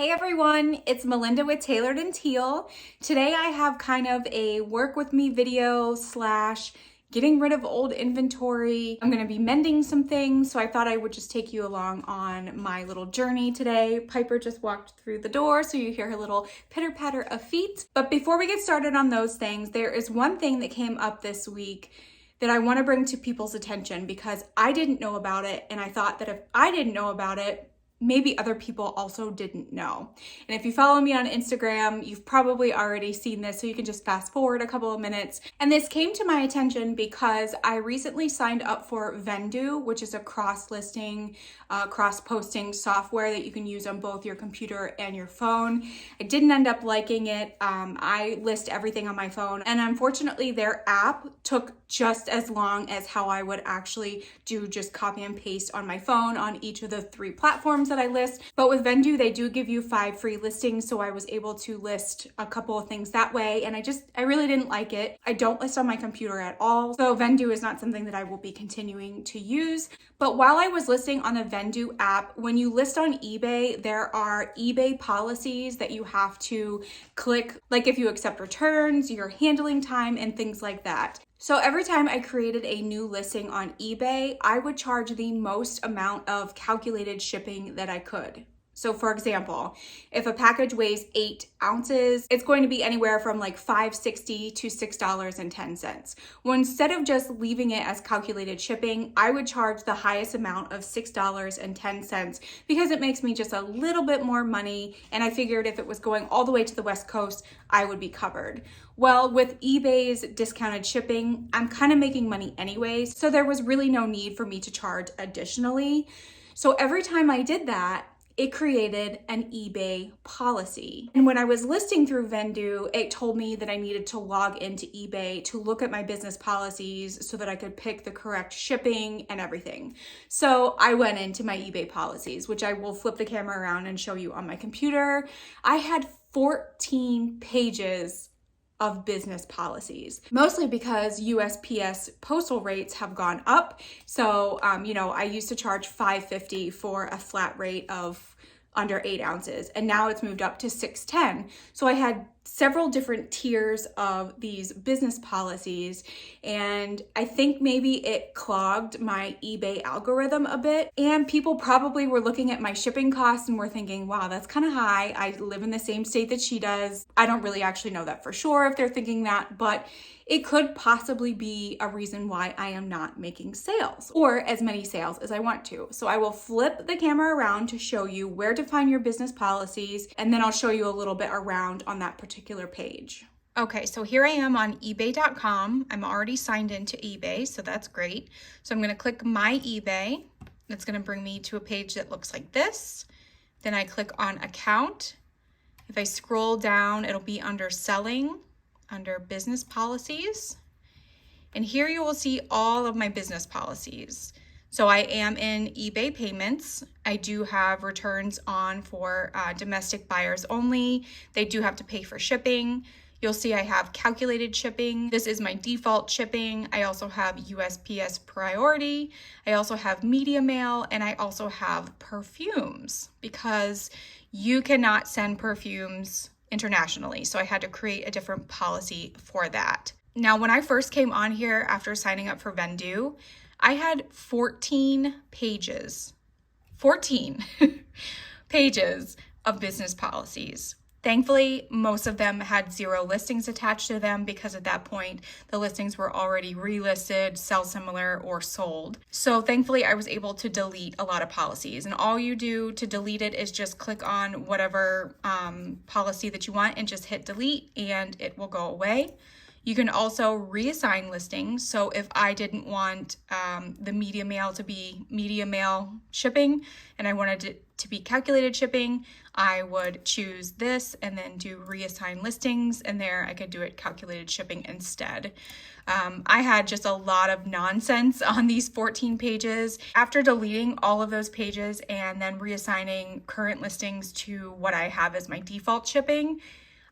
Hey everyone, it's Melinda with Tailored and Teal. Today I have kind of a work with me video slash getting rid of old inventory. I'm gonna be mending some things, so I thought I would just take you along on my little journey today. Piper just walked through the door, so you hear her little pitter patter of feet. But before we get started on those things, there is one thing that came up this week that I wanna bring to people's attention because I didn't know about it, and I thought that if I didn't know about it, maybe other people also didn't know. And if you follow me on Instagram, you've probably already seen this, so you can just fast forward a couple of minutes. And this came to my attention because I recently signed up for Vendoo, which is a cross-listing, cross-posting software that you can use on both your computer and your phone. I didn't end up liking it. I list everything on my phone, and unfortunately their app took just as long as how I would actually do just copy and paste on my phone on each of the 3 platforms that I list. But with Vendoo, they do give you 5 free listings, so I was able to list a couple of things that way, and I really didn't like it. I don't list on my computer at all, so Vendoo is not something that I will be continuing to use. But while I was listing on the Vendoo app, when you list on eBay, there are eBay policies that you have to click, like if you accept returns, your handling time, and things like that. So every time I created a new listing on eBay, I would charge the most amount of calculated shipping that I could. So for example, if a package weighs 8 ounces, it's going to be anywhere from like $5.60 to $6.10. Well, instead of just leaving it as calculated shipping, I would charge the highest amount of $6.10 because it makes me just a little bit more money. And I figured if it was going all the way to the West Coast, I would be covered. Well, with eBay's discounted shipping, I'm kind of making money anyways, so there was really no need for me to charge additionally. So every time I did that, it created an eBay policy. And when I was listing through Vendoo, it told me that I needed to log into eBay to look at my business policies so that I could pick the correct shipping and everything. So I went into my eBay policies, which I will flip the camera around and show you on my computer. I had 14 pages of business policies, mostly because USPS postal rates have gone up. So, I used to charge $5.50 for a flat rate of under 8 ounces, and now it's moved up to $6.10. So I had several different tiers of these business policies, and I think maybe it clogged my eBay algorithm a bit, and people probably were looking at my shipping costs and were thinking, wow, that's kind of high. I live in the same state that she does. I don't really actually know that for sure if they're thinking that, but it could possibly be a reason why I am not making sales or as many sales as I want to. So I will flip the camera around to show you where to find your business policies, and then I'll show you a little bit around on that particular page. Okay, so here I am on ebay.com. I'm already signed into eBay, so that's great. So I'm going to click My eBay. It's going to bring me to a page that looks like this. Then I click on Account. If I scroll down, it'll be under Selling, under Business Policies. And here you will see all of my business policies. So I am in eBay payments. I do have returns on for domestic buyers only. They do have to pay for shipping. You'll see I have calculated shipping. This is my default shipping. I also have USPS priority. I also have media mail, and I also have perfumes because you cannot send perfumes internationally. So I had to create a different policy for that. Now, when I first came on here after signing up for Vendoo, I had 14 pages, 14 pages of business policies. Thankfully, most of them had 0 listings attached to them because at that point, the listings were already relisted, sell similar, or sold. So thankfully, I was able to delete a lot of policies. And all you do to delete it is just click on whatever policy that you want and just hit delete, and it will go away. You can also reassign listings. So if I didn't want the media mail to be media mail shipping and I wanted it to be calculated shipping, I would choose this and then do reassign listings, and there I could do it calculated shipping instead. I had just a lot of nonsense on these 14 pages. After deleting all of those pages and then reassigning current listings to what I have as my default shipping,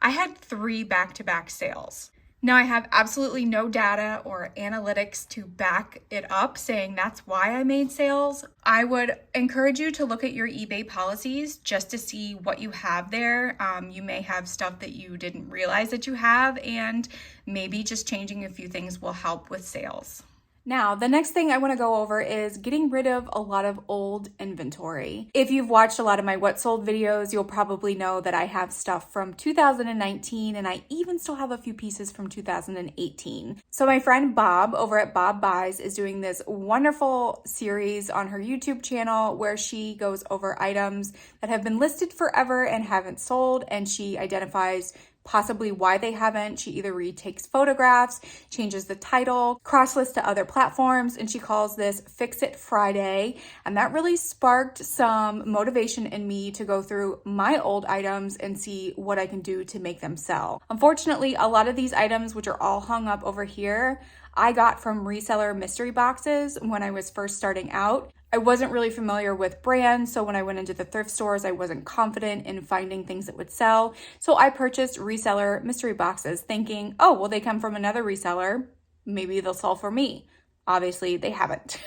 I had 3 back-to-back sales. Now, I have absolutely no data or analytics to back it up saying that's why I made sales. I would encourage you to look at your eBay policies just to see what you have there. You may have stuff that you didn't realize that you have, and maybe just changing a few things will help with sales. Now, the next thing I want to go over is getting rid of a lot of old inventory. If you've watched a lot of my what sold videos, you'll probably know that I have stuff from 2019, and I even still have a few pieces from 2018. So my friend Bob over at Bob Buys is doing this wonderful series on her YouTube channel where she goes over items that have been listed forever and haven't sold, and she identifies possibly why they haven't. She either retakes photographs, changes the title, cross-lists to other platforms, and she calls this Fix It Friday. And that really sparked some motivation in me to go through my old items and see what I can do to make them sell. Unfortunately, a lot of these items, which are all hung up over here, I got from reseller mystery boxes when I was first starting out. I wasn't really familiar with brands, so when I went into the thrift stores, I wasn't confident in finding things that would sell. So I purchased reseller mystery boxes thinking, oh, well, they come from another reseller. Maybe they'll sell for me. Obviously, they haven't.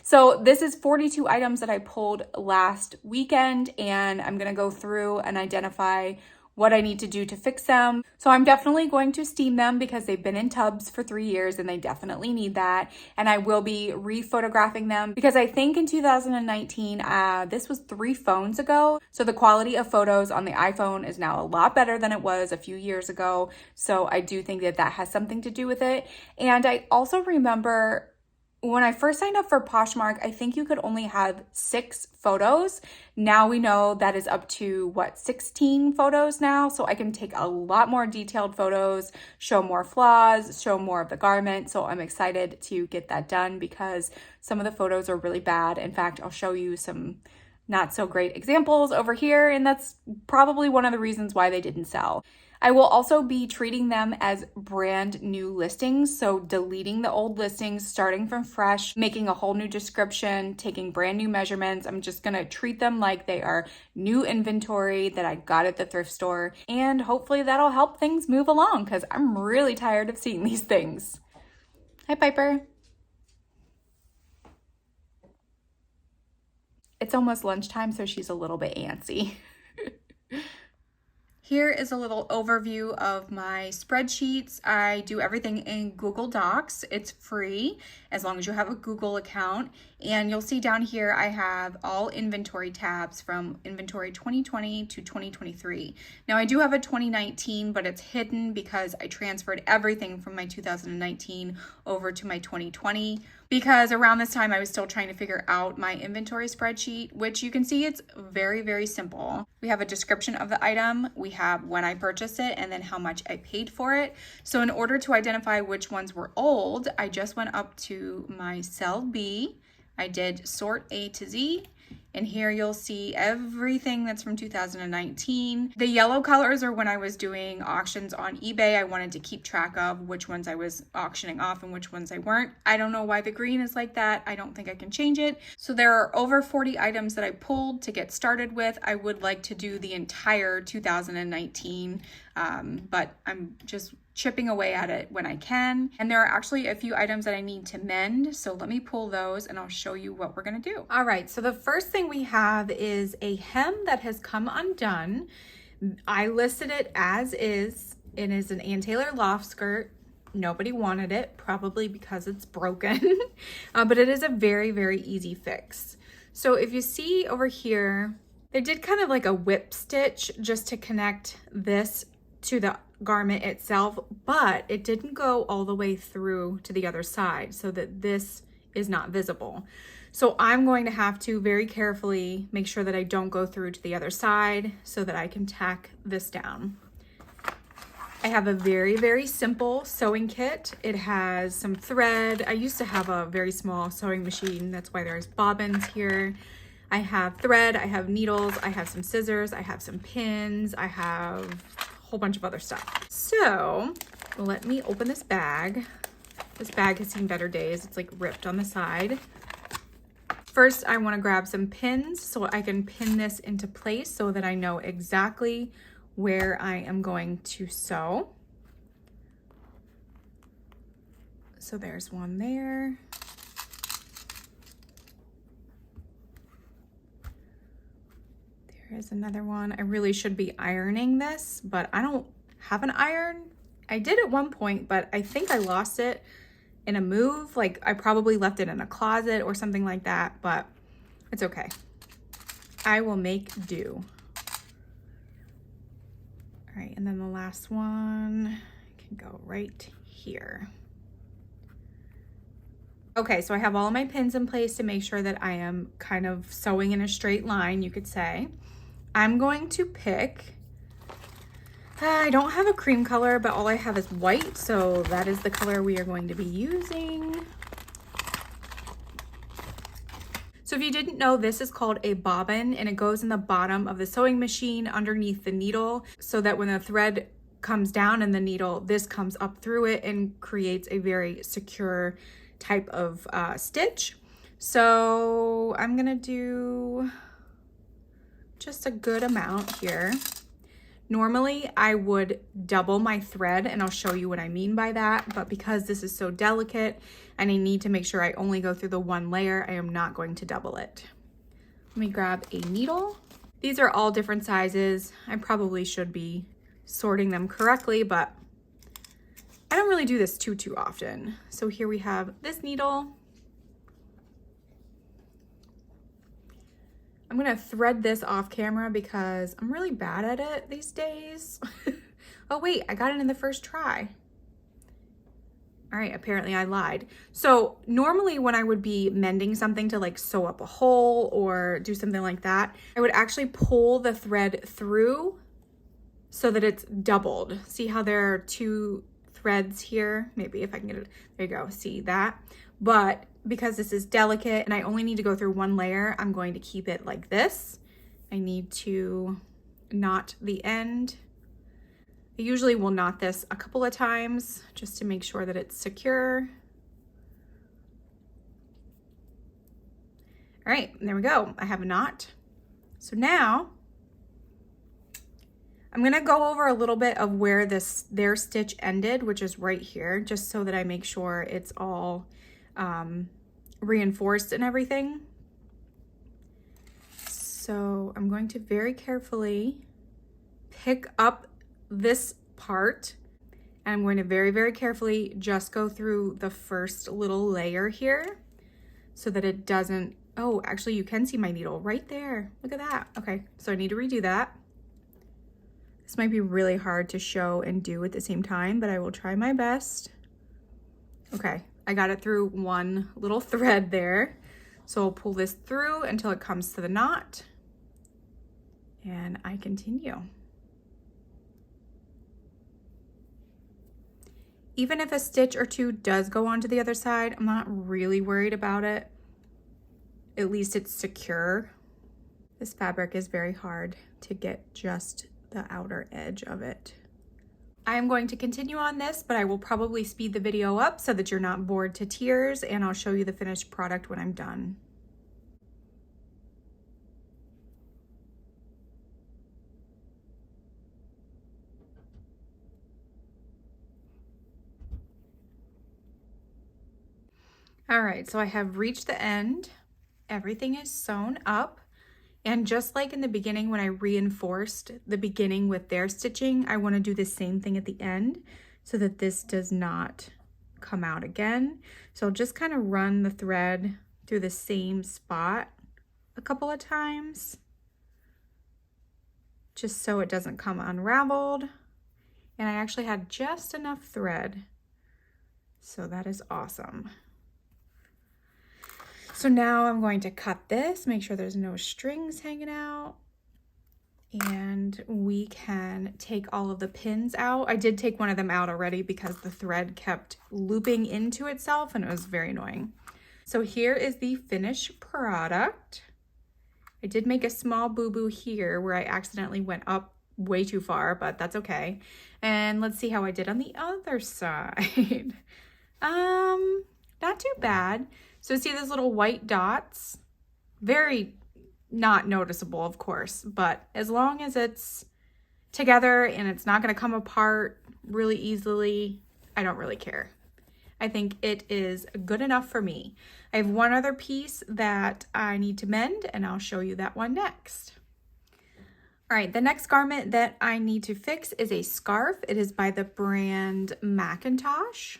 So this is 42 items that I pulled last weekend, and I'm gonna go through and identify what I need to do to fix them. So I'm definitely going to steam them because they've been in tubs for 3 years and they definitely need that. And I will be rephotographing them because I think in 2019, this was 3 phones ago. So the quality of photos on the iPhone is now a lot better than it was a few years ago. So I do think that that has something to do with it. And I also remember when I first signed up for Poshmark, I think you could only have 6 photos. Now we know that is up to 16 photos now. So I can take a lot more detailed photos, show more flaws, show more of the garment. So I'm excited to get that done because some of the photos are really bad. In fact, I'll show you some not so great examples over here. And that's probably one of the reasons why they didn't sell. I will also be treating them as brand new listings. So deleting the old listings, starting from fresh, making a whole new description, taking brand new measurements. I'm just gonna treat them like they are new inventory that I got at the thrift store. And hopefully that'll help things move along because I'm really tired of seeing these things. Hi, Piper. It's almost lunchtime, so she's a little bit antsy. Here is a little overview of my spreadsheets. I do everything in Google Docs. It's free as long as you have a Google account. And you'll see down here I have all inventory tabs from inventory 2020 to 2023. Now I do have a 2019, but it's hidden because I transferred everything from my 2019 over to my 2020 because around this time I was still trying to figure out my inventory spreadsheet, which you can see it's very, very simple. We have a description of the item, we have when I purchased it, and then how much I paid for it. So in order to identify which ones were old, I just went up to my cell B, I did sort A to Z, and here you'll see everything that's from 2019. The yellow colors are when I was doing auctions on eBay. I wanted to keep track of which ones I was auctioning off and which ones I weren't. I don't know why the green is like that. I don't think I can change it. So there are over 40 items that I pulled to get started with. I would like to do the entire 2019, but I'm just chipping away at it when I can. And there are actually a few items that I need to mend. So let me pull those and I'll show you what we're gonna do. All right, so the first thing we have is a hem that has come undone. I listed it as is. It is an Ann Taylor loft skirt. Nobody wanted it, probably because it's broken, but it is a very, very easy fix. So if you see over here, they did kind of like a whip stitch just to connect this to the garment itself, but it didn't go all the way through to the other side so that this is not visible. So I'm going to have to very carefully make sure that I don't go through to the other side so that I can tack this down. I have a very, very simple sewing kit. It has some thread. I used to have a very small sewing machine. That's why there's bobbins here. I have thread, I have needles, I have some scissors, I have some pins, I have whole bunch of other stuff. So let me open this bag. This bag has seen better days. It's like ripped on the side. First, I want to grab some pins so I can pin this into place so that I know exactly where I am going to sew. So there's one there. There is another one. I really should be ironing this, but I don't have an iron. I did at one point, but I think I lost it in a move. Like I probably left it in a closet or something like that, but it's okay. I will make do. All right, and then the last one can go right here. Okay, so I have all of my pins in place to make sure that I am kind of sewing in a straight line, you could say. I'm going to pick, I don't have a cream color, but all I have is white, so that is the color we are going to be using. So if you didn't know, this is called a bobbin, and it goes in the bottom of the sewing machine underneath the needle, so that when the thread comes down in the needle, this comes up through it and creates a very secure type of stitch. So I'm gonna do just a good amount here. Normally I would double my thread, and I'll show you what I mean by that, but because this is so delicate and I need to make sure I only go through the one layer, I am not going to double it. Let me grab a needle. These are all different sizes. I probably should be sorting them correctly, but I don't really do this too often. So here we have this needle. I'm gonna thread this off camera because I'm really bad at it these days. Oh wait, I got it in the first try. All right, apparently I lied. So normally when I would be mending something to like sew up a hole or do something like that, I would actually pull the thread through so that it's doubled. See how there are two threads here? Maybe if I can get it, there you go, see that? But because this is delicate and I only need to go through one layer, I'm going to keep it like this. I need to knot the end. I usually will knot this a couple of times just to make sure that it's secure. All right, there we go. I have a knot. So now I'm gonna go over a little bit of where their stitch ended, which is right here, just so that I make sure it's all reinforced and everything. So I'm going to very carefully pick up this part, and I'm going to very carefully just go through the first little layer here so that it doesn't, oh, actually you can see my needle right there. Look at that. Okay, so I need to redo that. This might be really hard to show and do at the same time, but I will try my best. Okay, I got it through one little thread there. So I'll pull this through until it comes to the knot, and I continue. Even if a stitch or two does go onto the other side, I'm not really worried about it. At least it's secure. This fabric is very hard to get just the outer edge of it. I am going to continue on this, but I will probably speed the video up so that you're not bored to tears, and I'll show you the finished product when I'm done. All right, so I have reached the end. Everything is sewn up. And just like in the beginning when I reinforced the beginning with their stitching, I want to do the same thing at the end so that this does not come out again. So I'll just kind of run the thread through the same spot a couple of times, just so it doesn't come unraveled. And I actually had just enough thread, so that is awesome. So now I'm going to cut this, make sure there's no strings hanging out, and we can take all of the pins out. I did take one of them out already because the thread kept looping into itself and it was very annoying. So here is the finished product. I did make a small boo-boo here where I accidentally went up way too far, but that's okay. And let's see how I did on the other side. Not too bad. So see those little white dots? Very not noticeable, of course, but as long as it's together and it's not gonna come apart really easily, I don't really care. I think it is good enough for me. I have one other piece that I need to mend, and I'll show you that one next. All right, the next garment that I need to fix is a scarf. It is by the brand Macintosh.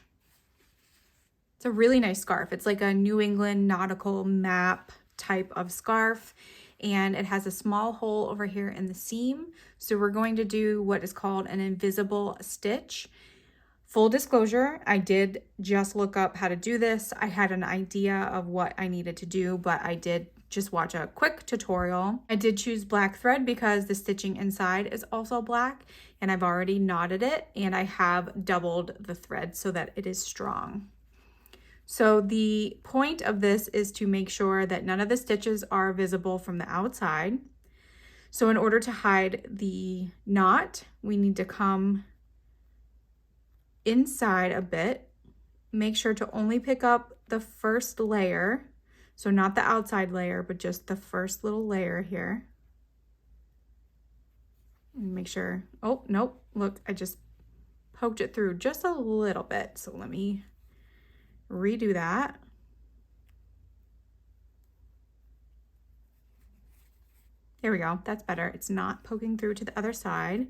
It's a really nice scarf. It's like a New England nautical map type of scarf, and it has a small hole over here in the seam. So we're going to do what is called an invisible stitch. Full disclosure, I did just look up how to do this. I had an idea of what I needed to do, but I did just watch a quick tutorial. I did choose black thread because the stitching inside is also black, and I've already knotted it, and I have doubled the thread so that it is strong. So the point of this is to make sure that none of the stitches are visible from the outside. So in order to hide the knot, we need to come inside a bit. Make sure to only pick up the first layer. So not the outside layer, but just the first little layer here. And make sure, oh, nope, look, I just poked it through just a little bit. So let me redo that. There we go, that's better. It's not poking through to the other side.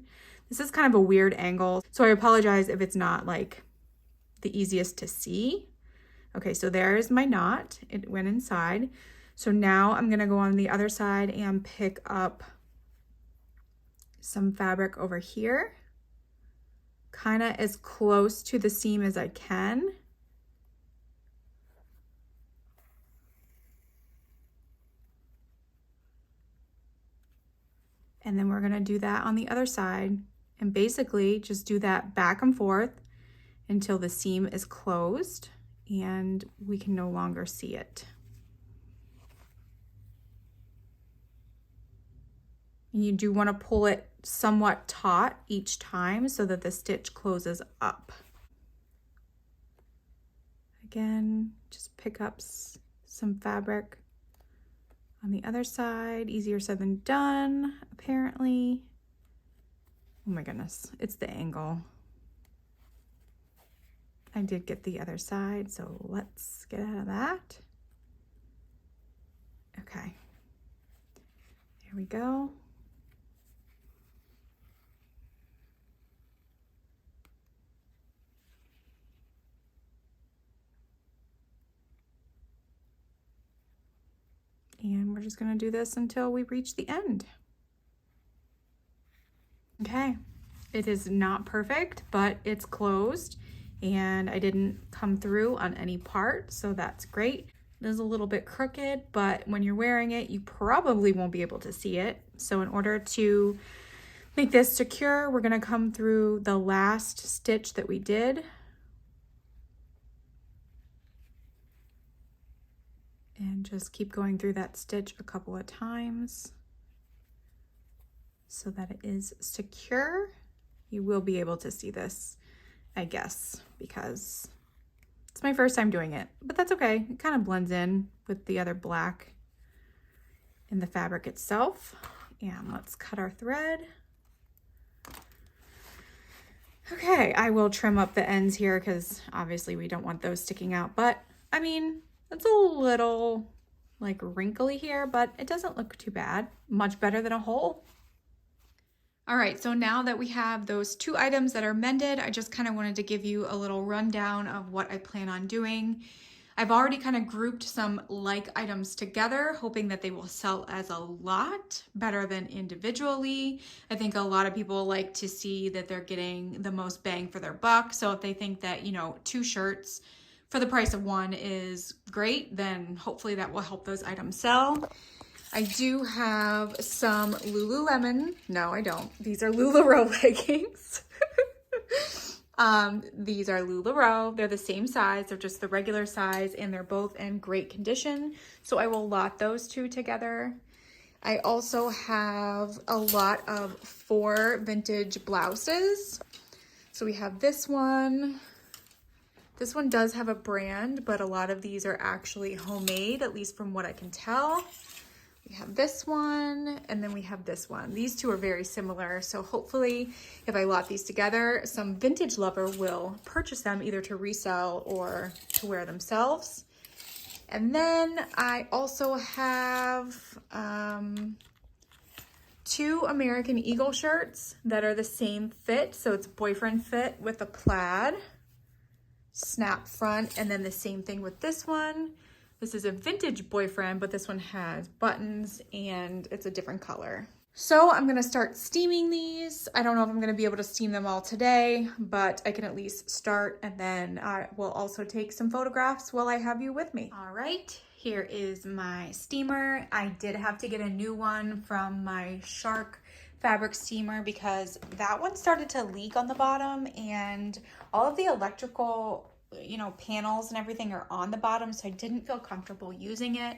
This is kind of a weird angle, so I apologize if it's not like the easiest to see. Okay, so there's my knot. It went inside. So now I'm gonna go on the other side and pick up some fabric over here, kind of as close to the seam as I can. And then we're gonna do that on the other side, and basically just do that back and forth until the seam is closed and we can no longer see it. And you do want to pull it somewhat taut each time so that the stitch closes up. Again, just pick up some fabric on the other side. Easier said than done, apparently. Oh my goodness, it's the angle. I did get the other side, so let's get out of that. Okay, there we go. And we're just gonna do this until we reach the end. Okay, it is not perfect, but it's closed, and I didn't come through on any part, so that's great. It is a little bit crooked, but when you're wearing it, you probably won't be able to see it. So in order to make this secure, we're gonna come through the last stitch that we did. And just keep going through that stitch a couple of times so that it is secure. You will be able to see this, I guess, because it's my first time doing it, but that's okay. It kind of blends in with the other black in the fabric itself. And let's cut our thread. Okay, I will trim up the ends here because obviously we don't want those sticking out, but I mean, it's a little like wrinkly here, but it doesn't look too bad. Much better than a hole. All right, so now that we have those two items that are mended, I just kind of wanted to give you a little rundown of what I plan on doing. I've already kind of grouped some like items together, hoping that they will sell as a lot better than individually. I think a lot of people like to see that they're getting the most bang for their buck. So if they think that, you know, 2 shirts for the price of 1 is great, then hopefully that will help those items sell. I do have some Lululemon. No, I don't. These are LuLaRoe leggings. These are LuLaRoe. They're the same size. They're just the regular size, and they're both in great condition. So I will lot those 2 together. I also have a lot of 4 vintage blouses. So we have this one. This one does have a brand, but a lot of these are actually homemade, at least from what I can tell. We have this one, and then we have this one. These two are very similar, so hopefully if I lot these together, some vintage lover will purchase them either to resell or to wear themselves. And then I also have 2 American Eagle shirts that are the same fit. So it's boyfriend fit with a plaid snap front, and then the same thing with this one. This is a vintage boyfriend, but this one has buttons and it's a different color. So I'm gonna start steaming these. I don't know if I'm gonna be able to steam them all today, but I can at least start, and then I will also take some photographs while I have you with me. All right, here is my steamer. I did have to get a new one from my Shark fabric steamer because that one started to leak on the bottom, and all of the electrical, you know, panels and everything are on the bottom, so I didn't feel comfortable using it.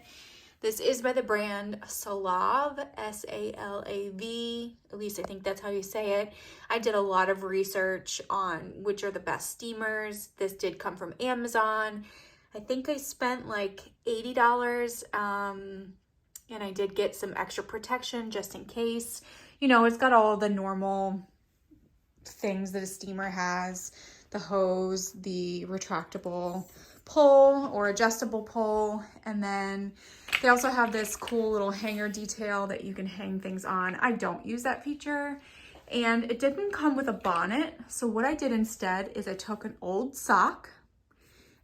This is by the brand Salav, S-A-L-A-V, at least I think that's how you say it. I did a lot of research on which are the best steamers. This did come from Amazon. I think I spent like $80, and I did get some extra protection just in case. You know, it's got all the normal things that a steamer has. The hose, the retractable pole or adjustable pole, and then they also have this cool little hanger detail that you can hang things on. I don't use that feature, and it didn't come with a bonnet. So what I did instead is I took an old sock,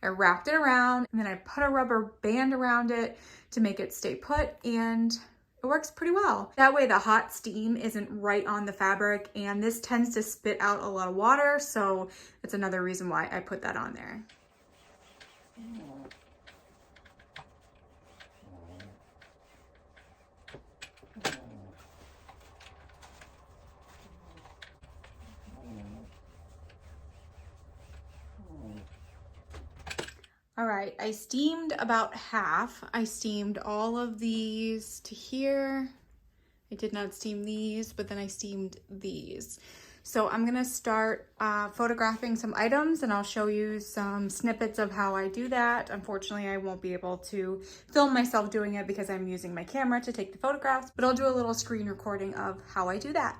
I wrapped it around, and then I put a rubber band around it to make it stay put, and it works pretty well. That way the hot steam isn't right on the fabric, and this tends to spit out a lot of water, so it's another reason why I put that on there. All right, I steamed about half. I steamed all of these to here. I did not steam these, but then I steamed these. So I'm gonna start photographing some items, and I'll show you some snippets of how I do that. Unfortunately, I won't be able to film myself doing it because I'm using my camera to take the photographs, but I'll do a little screen recording of how I do that.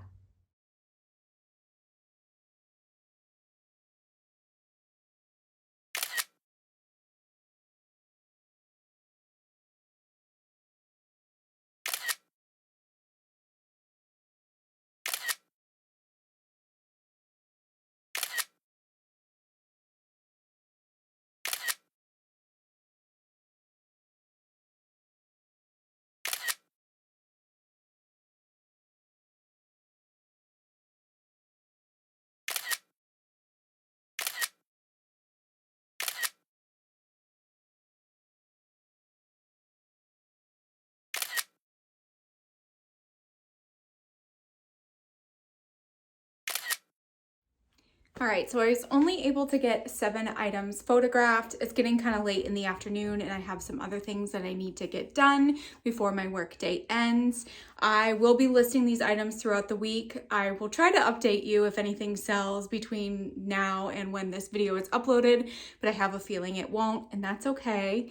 All right, so I was only able to get 7 items photographed. It's getting kind of late in the afternoon, and I have some other things that I need to get done before my work day ends. I will be listing these items throughout the week. I will try to update you if anything sells between now and when this video is uploaded, but I have a feeling it won't, and that's okay.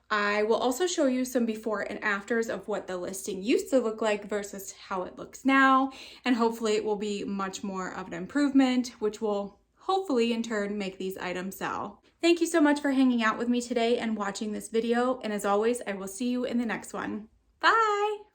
I will also show you some before and afters of what the listing used to look like versus how it looks now, and hopefully it will be much more of an improvement, which will hopefully in turn make these items sell. Thank you so much for hanging out with me today and watching this video, and as always, I will see you in the next one. Bye!